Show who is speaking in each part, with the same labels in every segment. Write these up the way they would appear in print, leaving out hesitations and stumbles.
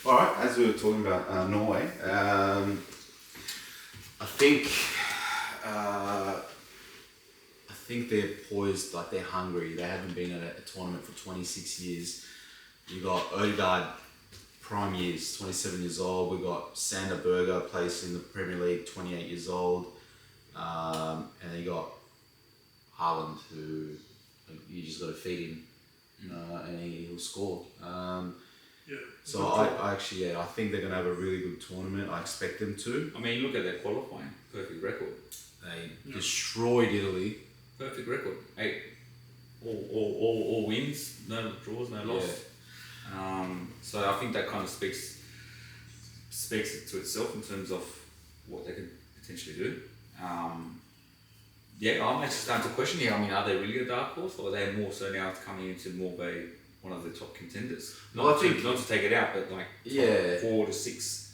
Speaker 1: All right, as we were talking about Norway, I think they're poised, like they're hungry. They haven't been at a tournament for 26 years. You got Odegaard, prime years, 27 years old. We got Sander Berger, plays in the Premier League, 28 years old. And then you got Haaland, who you just got to feed him, and he'll score. So I think they're going to have a really good tournament. I expect them to.
Speaker 2: I mean, look at their qualifying. Perfect record.
Speaker 1: They destroyed Italy.
Speaker 2: Perfect record. 8 all wins, no draws, no loss. Yeah. So I think that kind of speaks to itself in terms of what they can potentially do. I'm actually starting to question here. I mean, are they really a dark horse, or are they more so now coming into more of one of the top contenders? Not to take it out, but like top 4 to 6.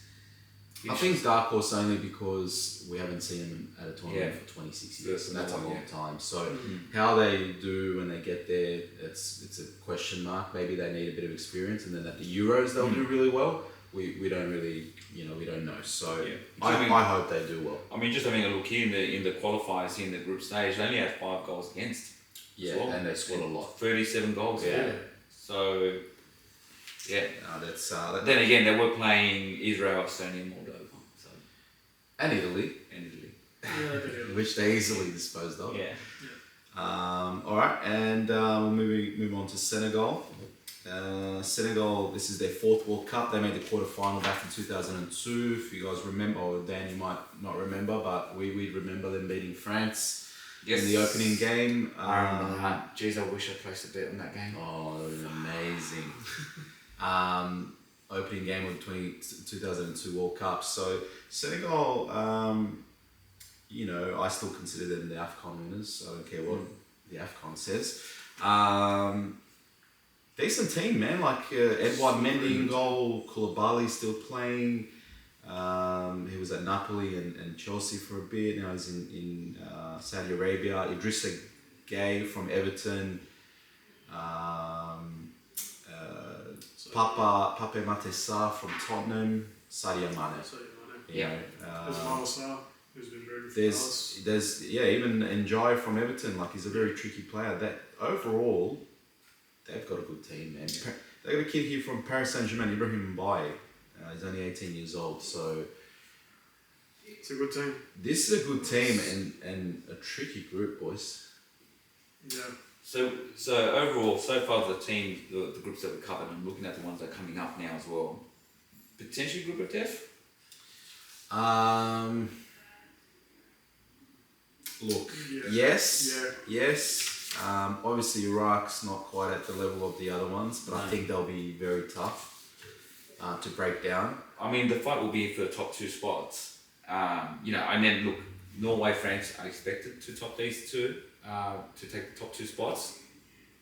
Speaker 1: I think dark horse only because we haven't seen them at a tournament for 26 years, and that's a long time. So how they do when they get there, it's a question mark. Maybe they need a bit of experience, and then at the Euros they'll do really well. We don't really, we don't know. So I hope they do well.
Speaker 2: I mean, just having a look here in the qualifiers in the group stage, they only had 5 goals against.
Speaker 1: Yeah, well, and they scored a lot.
Speaker 2: 37 goals. Yeah. So. Yeah,
Speaker 1: that's.
Speaker 2: Then again, they were playing Israel, Estonia, Moldova, so.
Speaker 1: And Italy. Which they easily disposed of.
Speaker 2: Yeah.
Speaker 1: All right, and we'll move on to Senegal. Senegal, this is their 4th World Cup. They made the quarterfinal back in 2002. If you guys remember, or Dan, you might not remember, but we remember them beating France. Yes. In the opening game.
Speaker 2: I remember that. Jeez, I wish I placed a bet on that game.
Speaker 1: Oh, that was amazing. Opening game of the 2002 World Cup. So Senegal, I still consider them the AFCON winners. I don't care what the AFCON says. Decent team, man. Like Edouard Mendy in goal, Koulibaly still playing. He was at Napoli and Chelsea for a bit. Now he's in Saudi Arabia. Idrissa Gueye from Everton. Pape Matar Sarr from Tottenham. Sadio Mane.
Speaker 3: Yeah. There's Miles Sarr, who's been very good for
Speaker 1: There's even Njai from Everton. Like, he's a very tricky player. That overall, they've got a good team, man. They got a kid here from Paris Saint-Germain, Ibrahim Mbaye. He's only 18 years old, so
Speaker 3: it's a good team.
Speaker 1: This is a good team and a tricky group, boys.
Speaker 3: Yeah.
Speaker 2: So overall, so far the team, the groups that we covered, and looking at the ones that are coming up now as well, potentially group of death.
Speaker 1: Look, yes. Obviously Iraq's not quite at the level of the other ones, but I think they'll be very tough to break down.
Speaker 2: I mean, the fight will be for the top 2 spots. And then look, Norway, France are expected to top these 2, to take the top 2 spots.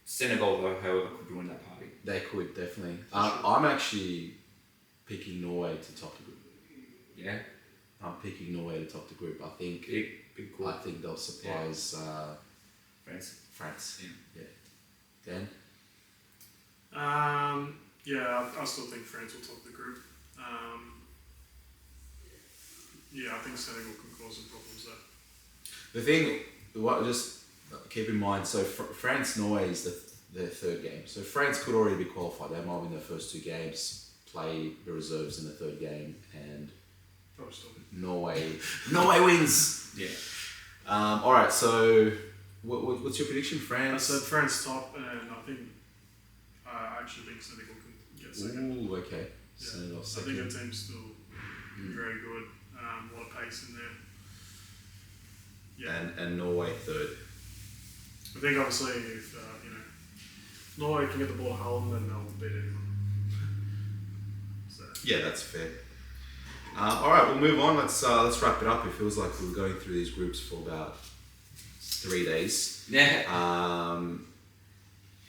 Speaker 2: Senegal, though, however, could ruin that party.
Speaker 1: They could, definitely. I'm actually picking Norway to top the group.
Speaker 2: Yeah?
Speaker 1: I'm picking Norway to top the group. I think
Speaker 2: big call.
Speaker 1: I think they'll surprise France. Yeah. Dan?
Speaker 3: I still think France will top the group. I think Senegal can cause some problems there.
Speaker 1: The thing, just keep in mind, so France-Norway is their 3rd game. So France could already be qualified. They might win their first 2 games, play the reserves in the 3rd game, and Norway wins.
Speaker 2: Yeah.
Speaker 1: All right. So, what's your prediction? France.
Speaker 3: I said France top, and I actually think Senegal can get second.
Speaker 1: Ooh, okay.
Speaker 3: Yeah.
Speaker 1: Senegal second.
Speaker 3: I think the team's still very good. A lot of pace in there. Yeah.
Speaker 1: And Norway 3rd.
Speaker 3: I think obviously if Norway can get the ball home, then they'll beat anyone. So.
Speaker 1: Yeah, that's fair. All right, we'll move on. Let's wrap it up. It feels like we were going through these groups for about 3 days.
Speaker 2: Yeah.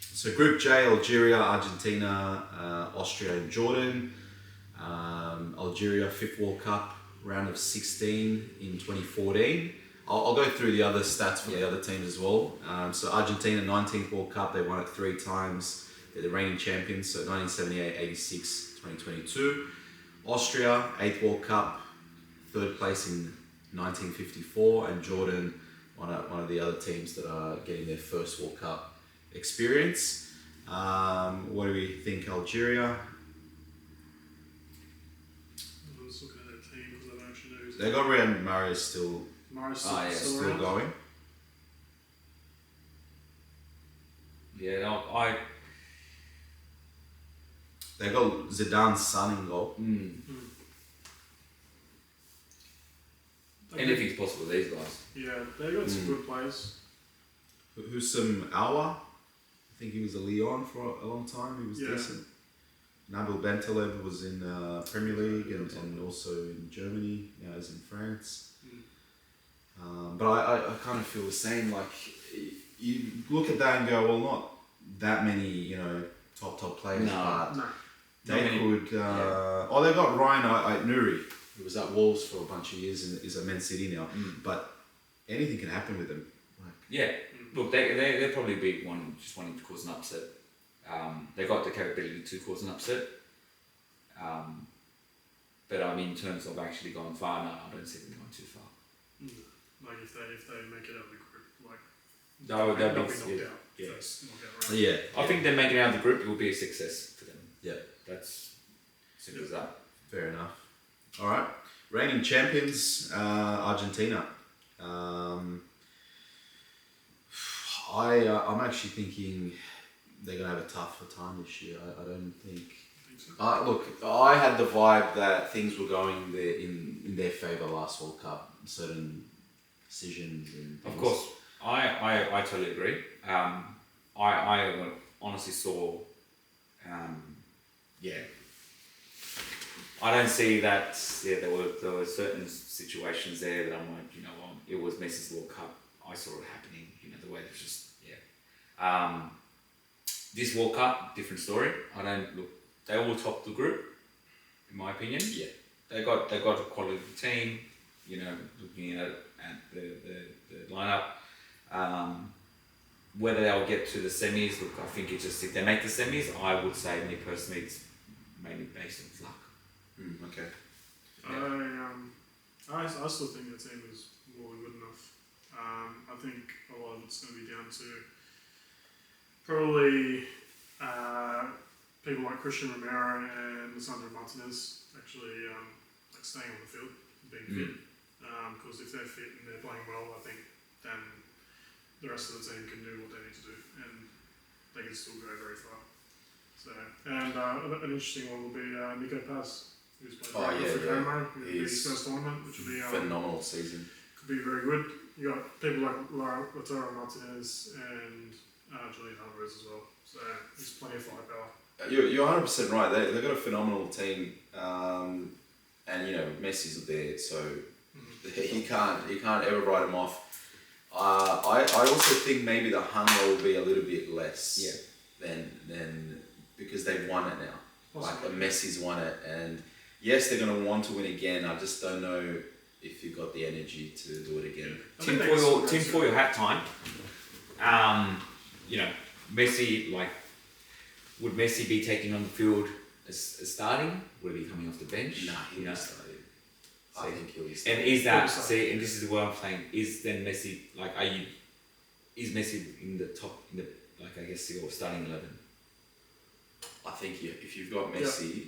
Speaker 1: So Group J: Algeria, Argentina, Austria, and Jordan. Algeria 5th World Cup, round of 16 in 2014. I'll go through the other stats for the other teams as well. So Argentina 19th World Cup, they won it 3 times. They're the reigning champions, so 1978, 86, 2022. Austria, 8th World Cup, 3rd place in 1954, and Jordan, one of the other teams that are getting their first World Cup experience. What do we think, Algeria?
Speaker 3: I was looking at their team because I don't actually know who's
Speaker 1: They got Riyad Mahrez still
Speaker 3: Morris
Speaker 1: still
Speaker 3: around.
Speaker 1: going.
Speaker 2: Yeah, no, I.
Speaker 1: They got Zidane's son in goal.
Speaker 2: Anything's possible with these guys.
Speaker 3: Yeah, they got some good players.
Speaker 1: Husam Awa, I think he was a Lyon for a long time. He was
Speaker 3: Yeah.
Speaker 1: decent. Nabil Bentaleb was in Premier League and also in Germany. Now he's in France. But I kind of feel the same. Like you look at that and go, well, not that many top players, but
Speaker 3: No.
Speaker 1: they could. Oh, they got Ryan Nuri, who was at Wolves for a bunch of years and is at Man City now. But anything can happen with them. Like,
Speaker 2: Yeah, look, they'll probably be just wanting to cause an upset. They got the capability to cause an upset. But I mean, in terms of actually going far, no, I don't see them going too far.
Speaker 3: Like if they make it out of the group, like
Speaker 2: They'll
Speaker 3: they'll
Speaker 2: be
Speaker 3: be knocked out
Speaker 2: yeah.
Speaker 3: first knockout round.
Speaker 1: yeah,
Speaker 2: I think them making it out of the group will be a success for them.
Speaker 1: yeah,
Speaker 2: That's simple as that.
Speaker 1: fair enough. All right, reigning champions, Argentina. I'm actually thinking they're gonna have a tougher time this year. I don't think.
Speaker 3: I think so.
Speaker 1: Look, I had the vibe that things were going in their favour last World Cup. Certain decisions and
Speaker 2: Of
Speaker 1: things.
Speaker 2: course, I totally agree. I honestly saw, I don't see that. Yeah, there were certain situations there that I'm like, it was Messi's World Cup. I saw it happening. The way it was just This World Cup, different story. I don't look. They all top the group, in my opinion.
Speaker 1: Yeah.
Speaker 2: They got a quality team. Looking at the lineup. Whether they'll get to the semis, look, I think it's just if they make the semis, I would say me personally, it's maybe based on luck.
Speaker 1: Okay.
Speaker 3: I still think the team is more than good enough. I think a lot of it's going to be down to probably people like Christian Romero and Lisandro Martinez actually like staying on the field, being fit. Because if they're fit and they're playing well, I think then the rest of the team can do what they need to do and they can still go very far. So, and an interesting one will be Nico Paz, who's played for Como in his first tournament, which will be
Speaker 1: phenomenal season.
Speaker 3: could be very good. You got people like Lautaro Martinez and Julian Alvarez as well. So there's plenty of firepower.
Speaker 1: You're 100% right. They've got a phenomenal team, and Messi's there, so you can't ever write them off. I also think maybe the hunger will be a little bit less than because they've won it now.
Speaker 3: Possibly.
Speaker 1: Like Messi's won it, and yes, they're going to want to win again. I just don't know if you've got the energy to do it again.
Speaker 2: Tim Foyle hat time. Messi, would Messi be taking on the field as starting? Would he be coming off the bench?
Speaker 1: Nah, he'll be starting. I think he'll be
Speaker 2: And
Speaker 1: starting.
Speaker 2: is that and this is where I'm saying, is then Messi is Messi in the top I guess your starting 11?
Speaker 1: I think if you've got Messi,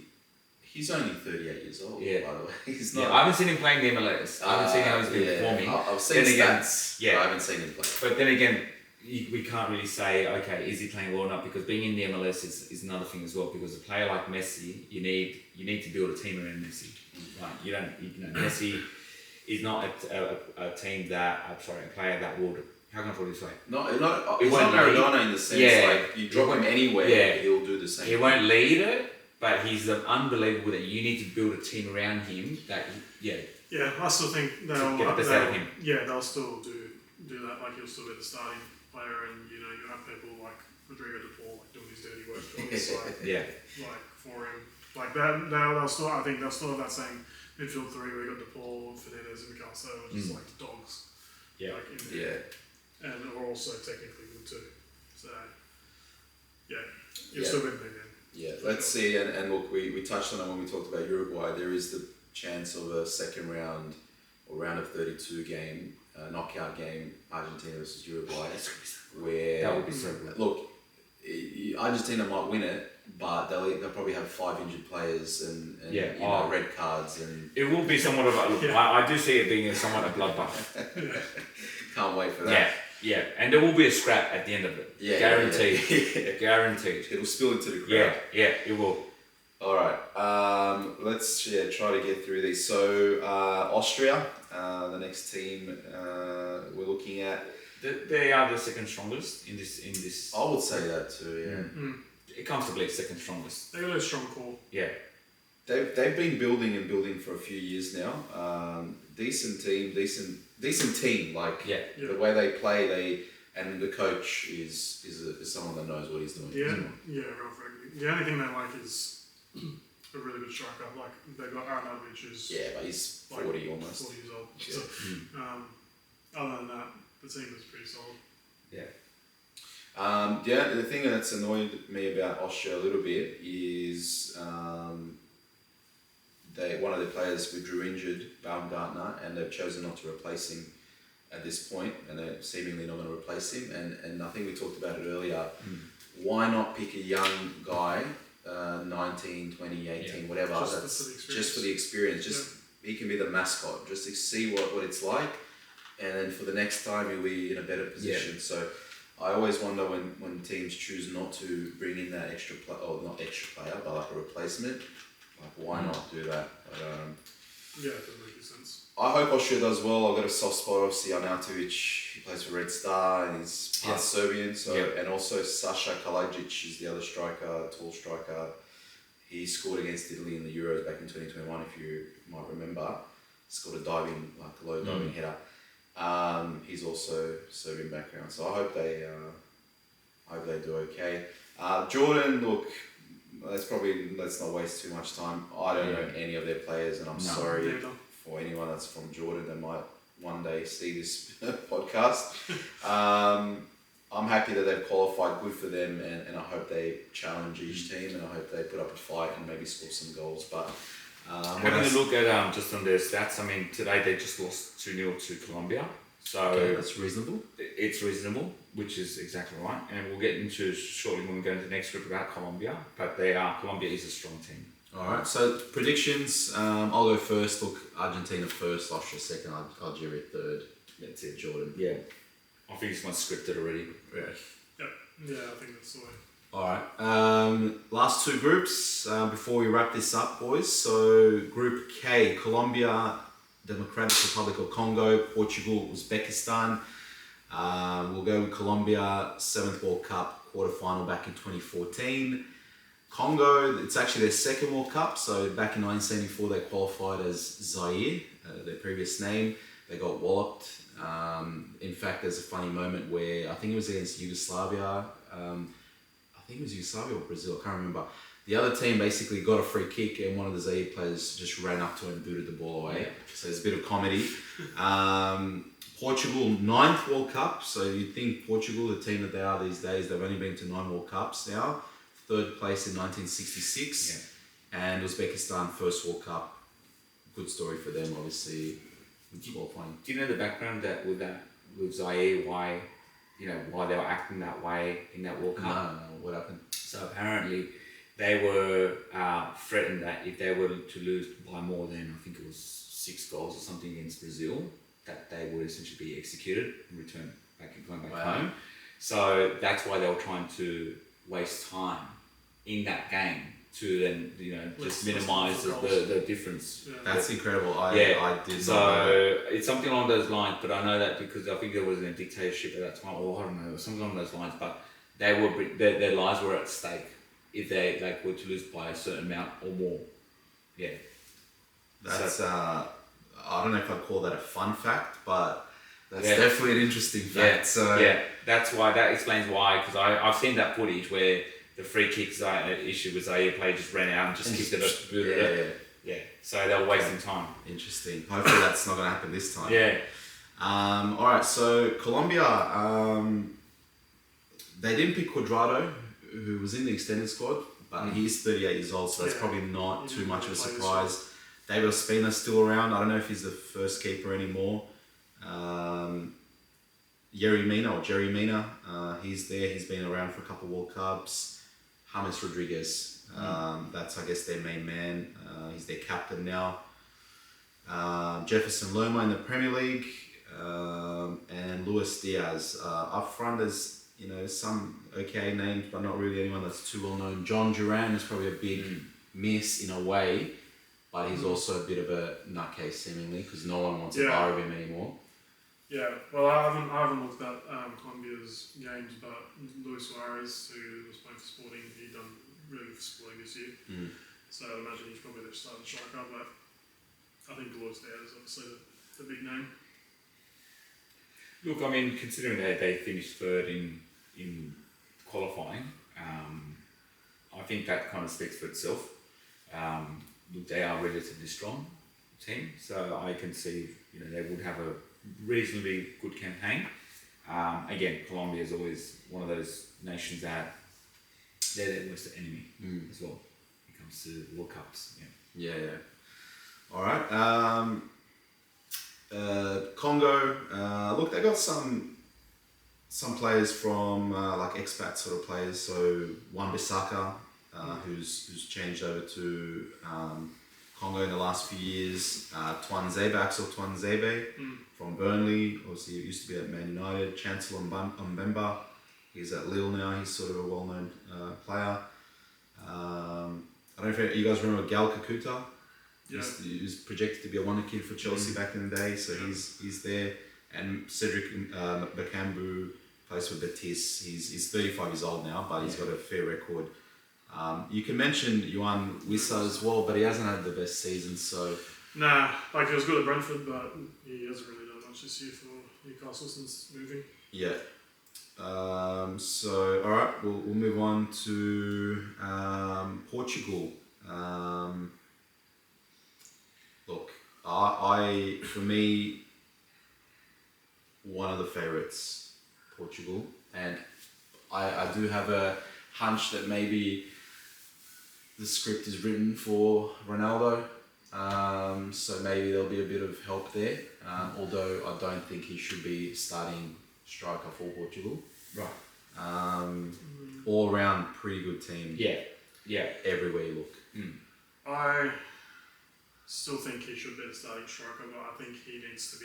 Speaker 1: he's only 38 years old.
Speaker 2: Yeah.
Speaker 1: By the way, he's
Speaker 2: Yeah,
Speaker 1: not.
Speaker 2: I haven't seen him playing the MLS. I haven't seen how he's been performing.
Speaker 1: I've seen
Speaker 2: Then again,
Speaker 1: stats.
Speaker 2: yeah.
Speaker 1: But I haven't seen him play.
Speaker 2: But then again, we can't really say, okay, is he playing well or not? Because being in the MLS is another thing as well. Because a player like Messi, you need to build a team around Messi. Right? Messi is not a team a player that would. How can I put it this way?
Speaker 1: He's
Speaker 2: He
Speaker 1: not
Speaker 2: won't
Speaker 1: Maradona in the sense like you drop him anywhere,
Speaker 2: Yeah.
Speaker 1: he'll do the same.
Speaker 2: He won't lead it, but he's unbelievable that you need to build a team around him.
Speaker 3: Yeah, I still think they'll
Speaker 2: get the best out of him.
Speaker 3: Yeah, they'll still do that. Like he'll still be the starting player, and you have people like Rodrigo De Paul doing his dirty work on his side, like for him. Like that, they'll still. I think they'll still have that same midfield three where you got De Paul, Fernandez, and Picasso, and just like the dogs.
Speaker 2: Yeah.
Speaker 3: Like and are also technically good too. So, yeah. You've still been there.
Speaker 1: Yeah, let's see. And look, we touched on it when we talked about Uruguay. There is the chance of a second round or round of 32 game, knockout game, Argentina versus Uruguay. Where
Speaker 2: That would be so good.
Speaker 1: Look, Argentina might win it, but they'll probably have 5 injured players and
Speaker 2: Yeah.
Speaker 1: you know, red cards and
Speaker 2: It will be somewhat of a.
Speaker 3: Yeah.
Speaker 2: I do see it being somewhat a bloodbath.
Speaker 1: can't wait for that.
Speaker 2: Yeah, yeah, and there will be a scrap at the end of it.
Speaker 1: Yeah,
Speaker 2: Guaranteed.
Speaker 1: yeah.
Speaker 2: Guaranteed.
Speaker 1: It'll spill into the crowd.
Speaker 2: Yeah, yeah, it will.
Speaker 1: All right. Let's try to get through these. So Austria, the next team we're looking at.
Speaker 2: They are the second strongest in this.
Speaker 1: I would say that too. Yeah.
Speaker 2: Comfortably second strongest.
Speaker 3: They got a strong core.
Speaker 2: Yeah.
Speaker 1: They've been building for a few years now. Decent team. Like
Speaker 2: Yeah.
Speaker 1: the way they play, and the coach is someone that knows what he's doing.
Speaker 3: Yeah, Ralph Rangnick. The only thing they like is a really good striker. Like they've got Arnautovic, who's
Speaker 1: Yeah, but he's 40 almost.
Speaker 3: 40 years old.
Speaker 1: Yeah.
Speaker 3: So, other than that, the team is pretty solid.
Speaker 2: Yeah.
Speaker 1: The thing that's annoyed me about Austria a little bit is one of their players withdrew injured, Baumgartner, and they've chosen not to replace him at this point, and they're seemingly not going to replace him. And I think we talked about it earlier. Why not pick a young guy, 19, 20, 18, whatever, just for the experience. He can be the mascot, just to see what it's like, and then for the next time he'll be in a better position. So I always wonder when teams choose not to bring in that extra player, or not extra player, but like a replacement. Like, why not do that? But,
Speaker 3: Yeah, it does make sense.
Speaker 1: I hope Austria does well. I've got a soft spot, obviously, Arnautovic. He plays for Red Star and he's part Serbian. So and also Sasha Kalajic is the other striker, tall striker. He scored against Italy in the Euros back in 2021, if you might remember. Scored a low diving header. He's also Serbian background, so I hope they do okay. Jordan, look, let's not waste too much time. I don't know any of their players, and I'm sorry for anyone that's from Jordan that might one day see this podcast. I'm happy that they've qualified, good for them, and I hope they challenge each team, and I hope they put up a fight and maybe score some goals. But
Speaker 2: having a look at just on their stats, I mean, today they just lost 2-0 to Colombia. So
Speaker 1: that's reasonable.
Speaker 2: It's reasonable, which is exactly right. And we'll get into shortly when we go into the next group about Colombia. But Colombia is a strong team.
Speaker 1: All right, so predictions. I'll go first. Look, Argentina first, Austria second, Algeria third. That's it, Jordan.
Speaker 2: Yeah. I think it's scripted already.
Speaker 1: Yeah.
Speaker 3: Yeah, I think that's the way.
Speaker 1: All right. Last two groups before we wrap this up, boys. So Group K: Colombia, Democratic Republic of Congo, Portugal, Uzbekistan. We'll go with Colombia, 7th World Cup quarterfinal back in 2014. Congo, it's actually their second World Cup. So back in 1974, they qualified as Zaire, their previous name. They got walloped. In fact, there's a funny moment where I think it was against Yugoslavia. I think it was Yugoslavia or Brazil, I can't remember. The other team basically got a free kick and one of the Zaire players just ran up to it and booted the ball away. So there's a bit of comedy. Portugal, 9th World Cup. So you'd think Portugal, the team that they are these days, they've only been to 9 World Cups now. 3rd place in 1966. And Uzbekistan, 1st World Cup. Good story for them, obviously.
Speaker 2: Do you know the background with Zaire, why they were acting that way in that World Cup?
Speaker 1: No, what happened?
Speaker 2: So apparently they were threatened that if they were to lose by more than, I think it was 6 goals or something against Brazil, that they would essentially be executed and returned going back home. So that's why they were trying to waste time in that game to then, just minimise the difference.
Speaker 3: Yeah.
Speaker 1: That's incredible. I did not know.
Speaker 2: It's something along those lines, but I know that because I think there was a dictatorship at that time, or I don't know, something along those lines, but their lives were at stake if they were to lose by a certain amount or more. Yeah.
Speaker 1: That's, I don't know if I'd call that a fun fact, but that's definitely an interesting fact.
Speaker 2: That's why, that explains why, because I've seen that footage where the free kicks issue was Zaire player just ran out and just kicked it. Yeah. So they were wasting time.
Speaker 1: Interesting. Hopefully that's not going to happen this time.
Speaker 2: Yeah.
Speaker 1: All right. So Colombia, they didn't pick Cuadrado, who was in the extended squad, but he's 38 years old, so that's
Speaker 3: Yeah.
Speaker 1: probably not
Speaker 3: He
Speaker 1: too
Speaker 3: didn't
Speaker 1: much of a
Speaker 3: really play this
Speaker 1: surprise. David Ospina's still around. I don't know if he's the first keeper anymore. Jerry Mina, he's there. He's been around for a couple of World Cups. James Rodriguez, that's I guess their main man. He's their captain now. Jefferson Lerma in the Premier League, and Luis Diaz. Up front, there's some okay names, but not really anyone that's too well known. John Duran is probably a big miss in a way, but he's also a bit of a nutcase seemingly because no one wants a bar of him anymore.
Speaker 3: Yeah, well, I haven't looked at Colombia's games, but Luis Suarez, who was playing for Sporting, he done really good for Sporting this year. So I'd imagine he's probably their starting striker, but I think Luis Diaz is obviously the big name.
Speaker 2: Look, I mean, considering they finished third in qualifying, I think that kind of speaks for itself. Look, they are a relatively strong team, so I can see they would have a reasonably good campaign. Again, Colombia is always one of those nations that they're their worst enemy as well when it comes to World Cups.
Speaker 1: Yeah. All right. Congo. Look, they got some players from like expat sort of players. So Wan-Bissaka, who's changed over to Congo in the last few years. Axel Twanzebe from Burnley. Obviously, he used to be at Man United. Chancellor Mbemba. He's at Lille now. He's sort of a well-known player. I don't know if you guys remember Gal Kakuta.
Speaker 3: Yeah.
Speaker 1: He was projected to be a wonder kid for Chelsea back in the day, so he's there. And Cedric Bakambu plays for Betis. He's 35 years old now, but he's got a fair record. You can mention Yohan Wissa as well, but he hasn't had the best season, so...
Speaker 3: Nah, like he was good at Brentford, but he hasn't really done much this year for Newcastle since moving.
Speaker 1: Yeah. So, alright, we'll move on to Portugal. Look, for me, one of the favourites, Portugal, and I do have a hunch that maybe the script is written for Ronaldo, so maybe there'll be a bit of help there, although I don't think he should be starting striker for Portugal.
Speaker 2: Right.
Speaker 1: All round pretty good team.
Speaker 2: Yeah.
Speaker 1: Everywhere you look.
Speaker 3: I still think he should be the starting striker, but I think he needs to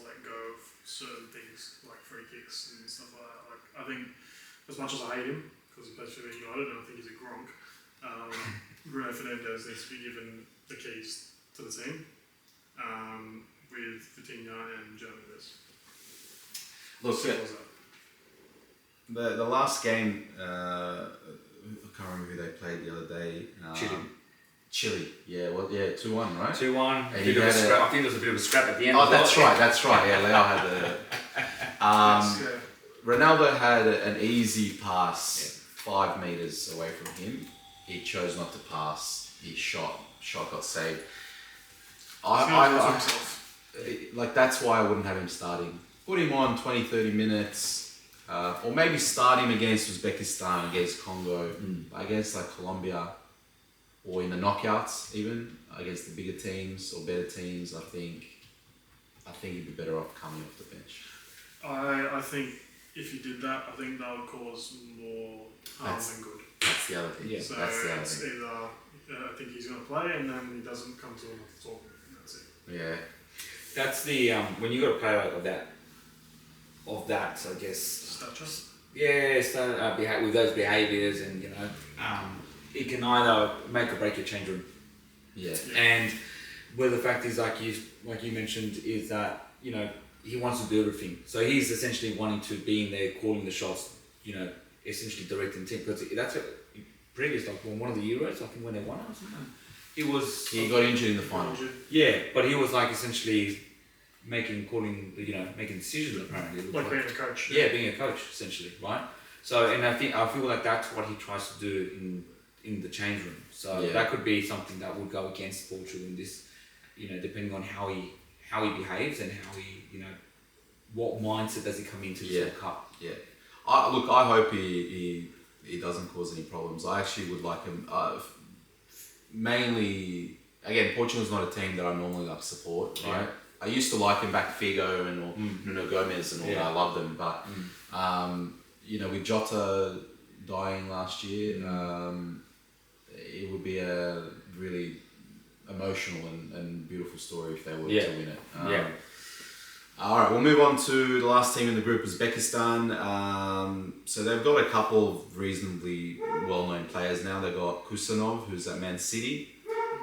Speaker 3: let go of certain things like free kicks and stuff like that. Like I think, as much as I hate him because he plays for Man United and I think he's a gronk, Bruno Fernandes needs to be given the keys to the team with Vitinha and Joe Neves.
Speaker 1: Look, the last game, I can't remember who they played the other day. Chile, 2-1, right?
Speaker 2: 2-1.
Speaker 1: And
Speaker 2: I
Speaker 1: he
Speaker 2: think
Speaker 1: had
Speaker 2: there was a bit of a scrap at the end.
Speaker 1: Oh, that's right. Yeah, Leo had the. Ronaldo had an easy pass 5 meters away from him. He chose not to pass. He shot got saved. Like that's why I wouldn't have him starting. Put him on 20-30 minutes, or maybe start him against Uzbekistan, against Congo, against like Colombia. Or in the knockouts, even against the bigger teams or better teams, I think he'd be better off coming off the bench.
Speaker 3: I think if you did that, I think that would cause more harm than good.
Speaker 1: That's the other thing.
Speaker 2: Yeah.
Speaker 3: So
Speaker 1: that's the other
Speaker 3: it's
Speaker 1: thing.
Speaker 3: either I think he's going to play and then he doesn't come to enough to talk. And that's it.
Speaker 1: Yeah.
Speaker 2: That's the when you got a player like that, I guess.
Speaker 3: Stature.
Speaker 2: Yeah, with those behaviours and it can either make or break your change room.
Speaker 1: Yeah.
Speaker 2: And where the fact is, like you mentioned, is that he wants to do everything. So he's essentially wanting to be in there, calling the shots. Essentially directing the team because that's previous like one of the Euros. I think when they won or something. It was
Speaker 1: He got injured in the final.
Speaker 2: Yeah, but he was like essentially making decisions apparently.
Speaker 3: Like being a coach.
Speaker 2: Yeah, being a coach essentially, right? So, and I feel like that's what he tries to do in the change room. So that could be something that would go against Portugal in this, depending on how he behaves and how he, what mindset does he come into the World Cup.
Speaker 1: Yeah. I hope he he doesn't cause any problems. I actually would like him. Mainly, again, Portugal's not a team that I normally like support, right?
Speaker 2: Yeah.
Speaker 1: I used to like him back Figo and Nuno Gomez and all that. I loved them, but with Jota dying last year, it would be a really emotional and beautiful story if they were to win it. All right, we'll move on to the last team in the group, Uzbekistan. So they've got a couple of reasonably well-known players now. They've got Kusanov, who's at Man City,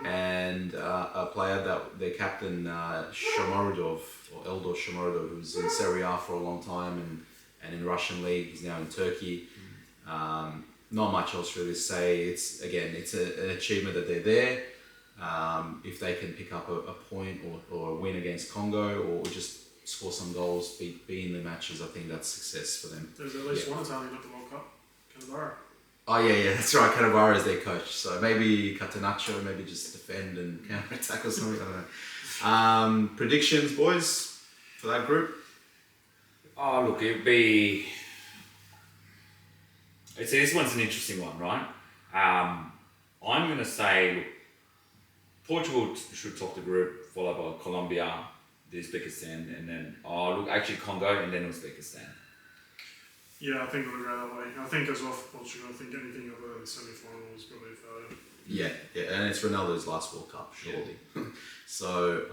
Speaker 1: and a player that their captain, Shomorodov, or Eldor Shomorodov, who's in Serie A for a long time and in Russian league. He's now in Turkey. Not much else really to say. It's an achievement that they're there. If they can pick up a point or a win against Congo or just score some goals, be in the matches, I think that's success for them.
Speaker 3: There's at least one Italian at the World Cup, Cannavaro.
Speaker 1: Oh yeah, that's right. Cannavaro is their coach, so maybe Catenaccio, maybe just defend and counter attack or something. I don't know. Predictions, boys, for that group.
Speaker 2: Oh look, it'd be. This one's an interesting one, right? I'm going to say, look, Portugal should top the group, followed by Colombia, Uzbekistan, and then actually Congo, and then Uzbekistan.
Speaker 3: Yeah, I think we'll go that way. I think as well for Portugal, I think anything other than the semi-final is probably a failure.
Speaker 1: Yeah, and it's Ronaldo's last World Cup, surely. Yeah. So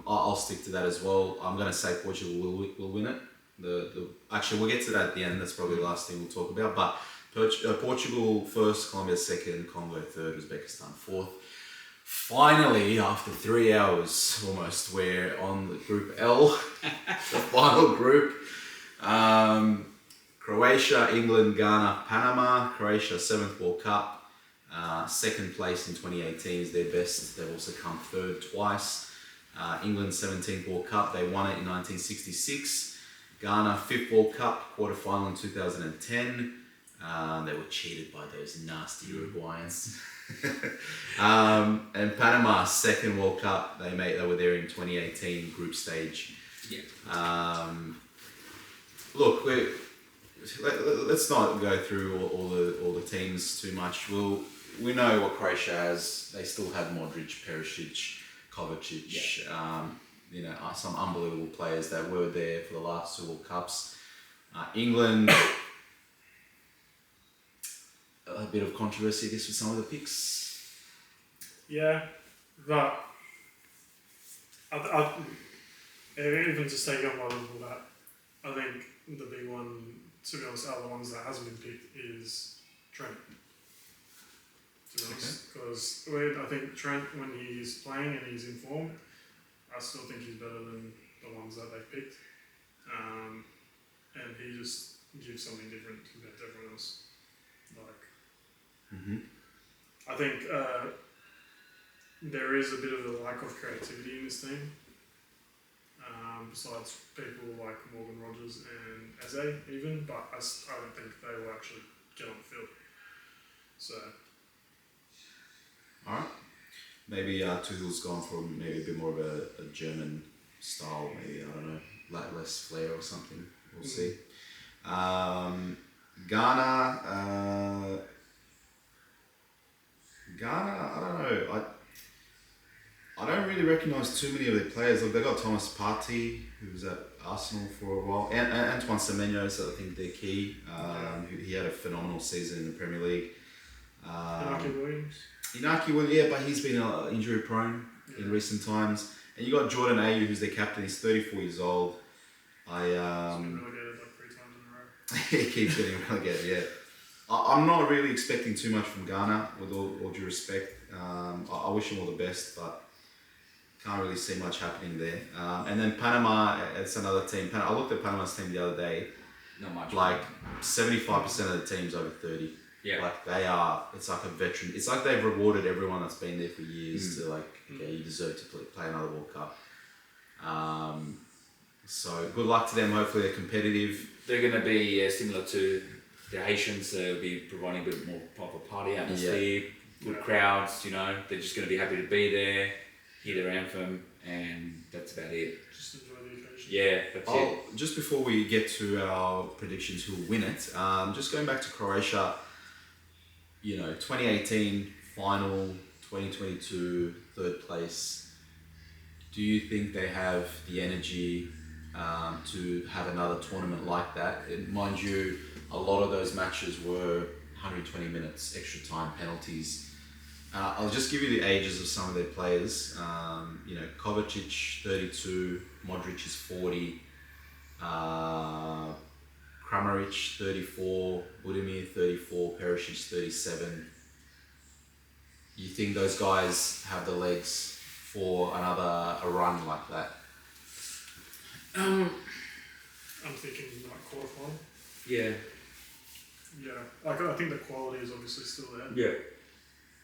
Speaker 1: I'll stick to that as well. I'm going to say Portugal will win it. Actually, we'll get to that at the end. That's probably the last thing we'll talk about. But Portugal first, Colombia second, Congo third, Uzbekistan fourth. Finally, after 3 hours almost, we're on the Group L, the final group. Croatia, England, Ghana, Panama. Croatia, 7th World Cup. Second place in 2018 is their best. They've also come third twice. England, 17th World Cup. They won it in 1966. Ghana, 5th World Cup, quarterfinal in 2010. They were cheated by those nasty Uruguayans. And Panama, 2nd World Cup. They were there in 2018 group stage.
Speaker 2: Yeah.
Speaker 1: Look, let's not go through all the teams too much. We know what Croatia has. They still have Modric, Perisic, Kovacic. Yeah. Some unbelievable players that were there for the last 2 World Cups. England. A bit of controversy, I guess, with some of the picks.
Speaker 3: Yeah, but I even just taking on my level that I think the big one, to be honest, out of the ones that hasn't been picked is Trent. To be honest, because I think Trent, when he's playing and he's in form, I still think he's better than the ones that they've picked, and he just gives something different compared to everyone else. I think there is a bit of a lack of creativity in this team. Besides people like Morgan Rogers and Eze even, but I don't think they will actually get on the field. So.
Speaker 1: Alright. Maybe Tuchel's gone for maybe a bit more of a German style, maybe, I don't know, less flair or something. We'll see. Ghana, I don't know. I don't really recognise too many of their players. Look, they got Thomas Partey, who was at Arsenal for a while, and Antoine Semenyo, so I think they're key. He had a phenomenal season in the Premier League.
Speaker 3: Inaki Williams.
Speaker 1: Yeah, but he's been injury prone in recent times. And you got Jordan Ayew, who's their captain. He's 34 years old.
Speaker 3: He's been relegated like 3 times in a row.
Speaker 1: He keeps getting relegated, yeah. I'm not really expecting too much from Ghana, with all due respect. I wish them all the best, but can't really see much happening there. And then Panama, it's another team. I looked at Panama's team the other day.
Speaker 2: Not much.
Speaker 1: Like 75% of the team's over 30.
Speaker 2: Yeah.
Speaker 1: Like they are, it's like a veteran. It's like they've rewarded everyone that's been there for years to okay, you deserve to play another World Cup. So good luck to them. Hopefully they're competitive.
Speaker 2: They're going to be similar to the Haitians. They'll be providing a bit more proper party atmosphere, good crowds. They're just going to be happy to be there, hear their anthem, and that's about it.
Speaker 3: Just enjoy the occasion.
Speaker 2: Yeah, that's it.
Speaker 1: Just before we get to our predictions who will win it, just going back to Croatia, 2018 final, 2022 third place. Do you think they have the energy to have another tournament like that? And mind you, a lot of those matches were 120 minutes, extra time, penalties. I'll just give you the ages of some of their players. Kovacic 32, Modric is 40, Kramaric 34, Budimir 34, Perisic 37. You think those guys have the legs for a run like that?
Speaker 3: I'm thinking like quarterfinal.
Speaker 2: Yeah.
Speaker 3: Yeah, like I think the quality is obviously still there.
Speaker 2: Yeah.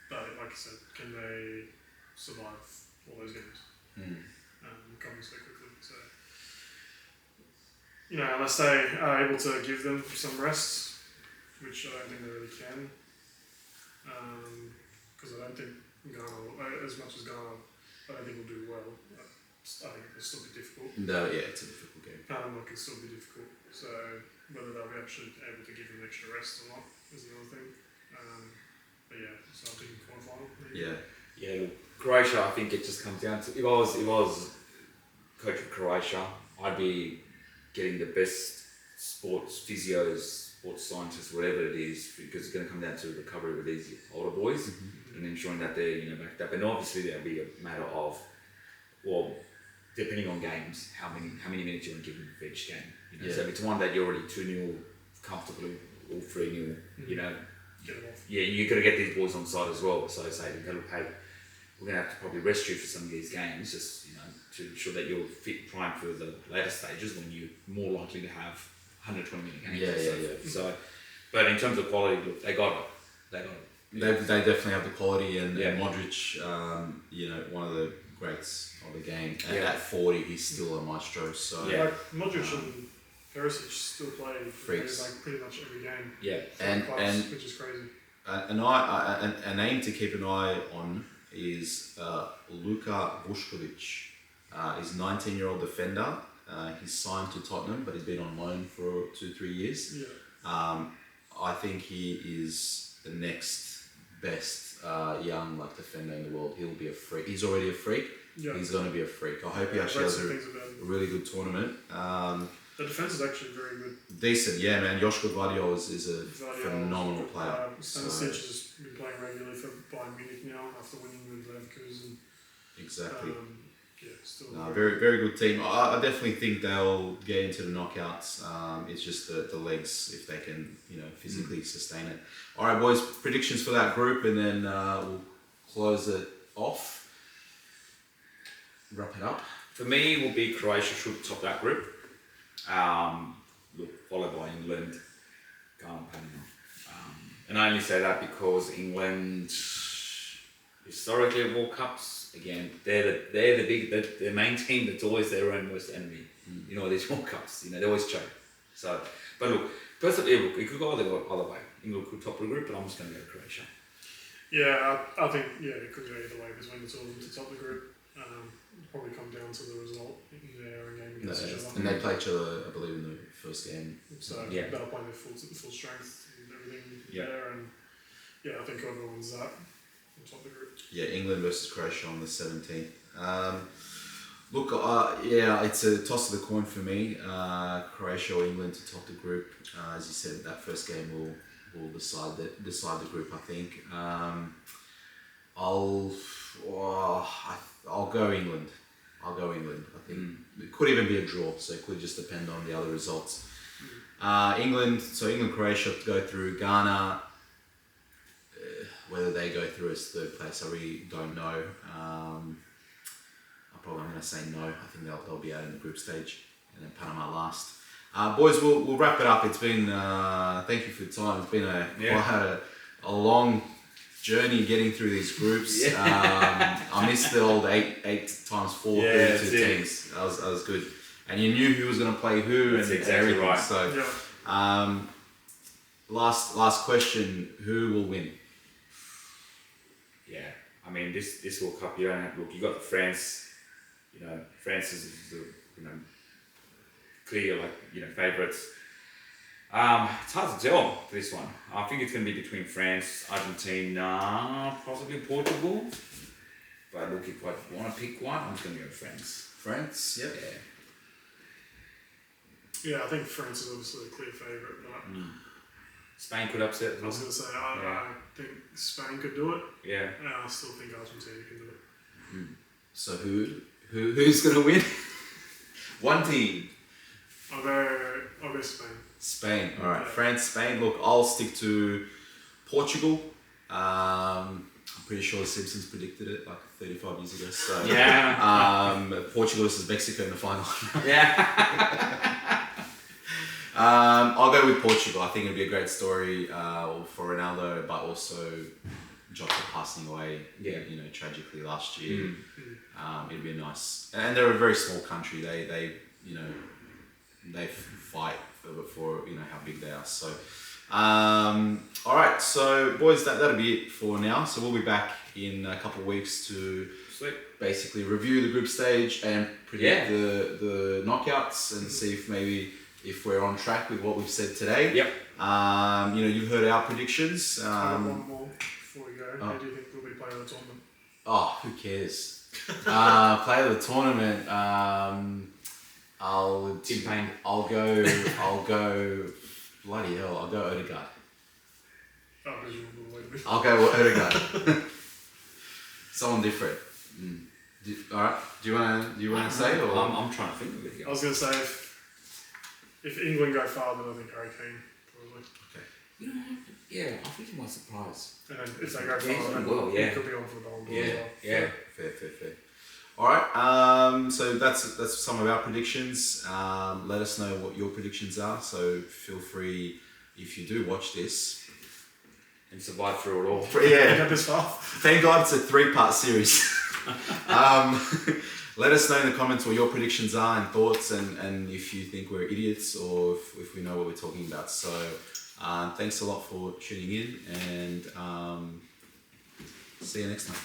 Speaker 3: But like I said, can they survive all those games? Coming so quickly. So, unless they are able to give them some rest, which I don't think they really can. Because I don't think Ghana, as much as Ghana, I don't think will do well. I think it'll still be difficult.
Speaker 1: No, yeah, it's a difficult game.
Speaker 3: Panama can still be difficult. So whether they'll be actually able to give them extra rest or not is another thing. But yeah, so I'm thinking quarterfinal.
Speaker 1: Yeah.
Speaker 2: Yeah, Croatia, I think it just comes down to, if I was coach of Croatia, I'd be getting the best sports physios, sports scientists, whatever it is, because it's going to come down to the recovery with these older boys and ensuring that they're backed up. And obviously there'll be a matter of, well, depending on games, how many minutes you want to give them for each game. So if it's one that you're already 2-0 comfortably or 3-0,
Speaker 3: get them off.
Speaker 2: yeah, you've got to get these boys on side as well. So say, look, hey, we're going to have to probably rest you for some of these games, just to ensure that you're fit, primed for the later stages when you're more likely to have 120 minute games. So, but in terms of quality, look, they got it.
Speaker 1: They definitely have the quality, and Modric, one of the greats of the game. And at 40, he's still a maestro. So
Speaker 3: like Modric and Perisic still play
Speaker 1: freaks.
Speaker 3: Like pretty much every game.
Speaker 2: Yeah,
Speaker 1: and
Speaker 3: which is crazy.
Speaker 1: A name to keep an eye on is Luka Vuskovic. He's a 19-year-old defender. He's signed to Tottenham, but he's been on loan for 2-3 years.
Speaker 3: Yeah.
Speaker 1: I think he is the next best young defender in the world. He'll be a freak. He's already a freak.
Speaker 3: Yeah.
Speaker 1: He's going to be a freak. I hope he actually has a really good tournament.
Speaker 3: The defense is actually very good.
Speaker 1: Decent, yeah, man. Joško Gvardiol is a phenomenal player.
Speaker 3: Stanisic has been playing regularly for Bayern Munich now after winning with Leverkusen.
Speaker 1: Exactly.
Speaker 3: Still
Speaker 1: very, very good team. I definitely think they'll get into the knockouts. It's just the legs, if they can, physically sustain it. All right, boys. Predictions for that group, and then we'll close it off. Wrap it up.
Speaker 2: For me, it will be Croatia should top that group. Followed by England, Ghana, Panama. And I only say that because England, historically at World Cups, again, they're the main team that's always their own worst enemy. These World Cups, they always choke. So, but look, personally, it could go either way. England could top the group, but I'm just going to go Croatia.
Speaker 3: Yeah, I think it could go either way between the two of them to top the group. Probably come down to the result in their game against each other.
Speaker 1: And they play each other, I believe, in the first game.
Speaker 3: So they'll play their full strength and everything there. And I think whoever wins that will top the group. Yeah,
Speaker 1: England versus Croatia on the 17th. It's a toss of the coin for me. Croatia or England to top the group. As you said, that first game will decide the group, I think. I'll go England. I think it could even be a draw, so it could just depend on the other results. England, Croatia to go through. Ghana, whether they go through as third place, I really don't know. I'm going to say no. I think they'll be out in the group stage, and then Panama last. Boys, we'll wrap it up. It's been thank you for your time. It's been quite a long journey getting through these groups. I missed the old 8 times 4 32 teams. That was good, and you knew who was going to play who.
Speaker 2: That's
Speaker 1: and
Speaker 2: exactly
Speaker 1: everything.
Speaker 2: right.
Speaker 1: So, last question: who will win?
Speaker 2: Yeah, I mean this World Cup. You don't have you got France. France is the clear favourites. It's hard to tell for this one. I think it's going to be between France, Argentina, possibly Portugal. But look, if I want to pick one, I'm just going to go France.
Speaker 1: France, yep.
Speaker 2: Yeah.
Speaker 3: Yeah, I think France is obviously a clear favourite, but
Speaker 2: Spain could upset as
Speaker 3: I was
Speaker 2: well.
Speaker 3: going to say I think Spain could do it,
Speaker 2: Yeah.
Speaker 3: and I still think Argentina can do it.
Speaker 1: So who's gonna win? One team.
Speaker 3: I'll go Spain.
Speaker 1: Spain. All right.
Speaker 3: Yeah.
Speaker 1: France, Spain. Look, I'll stick to Portugal. I'm pretty sure the Simpsons predicted it like 35 years ago. So
Speaker 2: Yeah.
Speaker 1: Portugal versus Mexico in the final.
Speaker 2: Yeah.
Speaker 1: I'll go with Portugal. I think it'd be a great story for Ronaldo, but also Jota passing away, you know, tragically last year. It'd be a nice, and they're a very small country. They you know, they fight for you know how big they are. So, all right. So, boys, that'll be it for now. So we'll be back in a couple of weeks to
Speaker 2: Sweet.
Speaker 1: basically review the group stage and predict the knockouts and see if we're on track with what we've said today.
Speaker 2: Yep.
Speaker 1: You know, you've heard our predictions.
Speaker 3: I've got one more before we go. Who do you think will be playing in the tournament?
Speaker 1: Oh, who cares? Player of the tournament.
Speaker 2: Tim Payne.
Speaker 1: I'll go. Bloody hell! I'll go Odegaard.
Speaker 3: Oh, visual believe me.
Speaker 1: I'll go Odegaard. Someone different. All right. Do you wanna say or?
Speaker 2: I'm trying to think of it.
Speaker 3: I was going to say if England go far, then I think Harry Kane probably.
Speaker 2: You know, yeah, I think he might surprise.
Speaker 3: And then if they go
Speaker 2: he's
Speaker 3: far,
Speaker 2: done
Speaker 3: then
Speaker 2: well,
Speaker 3: he
Speaker 2: yeah.
Speaker 3: could be on for the Ballon d'Or as well.
Speaker 2: Yeah.
Speaker 1: Fair. All right. So that's some of our predictions. Let us know what your predictions are. So feel free if you do watch this.
Speaker 2: And survive through it all.
Speaker 3: You got this far.
Speaker 1: Thank God it's a 3-part series. Let us know in the comments what your predictions are and thoughts, and if you think we're idiots or if we know what we're talking about. So thanks a lot for tuning in, and see you next time.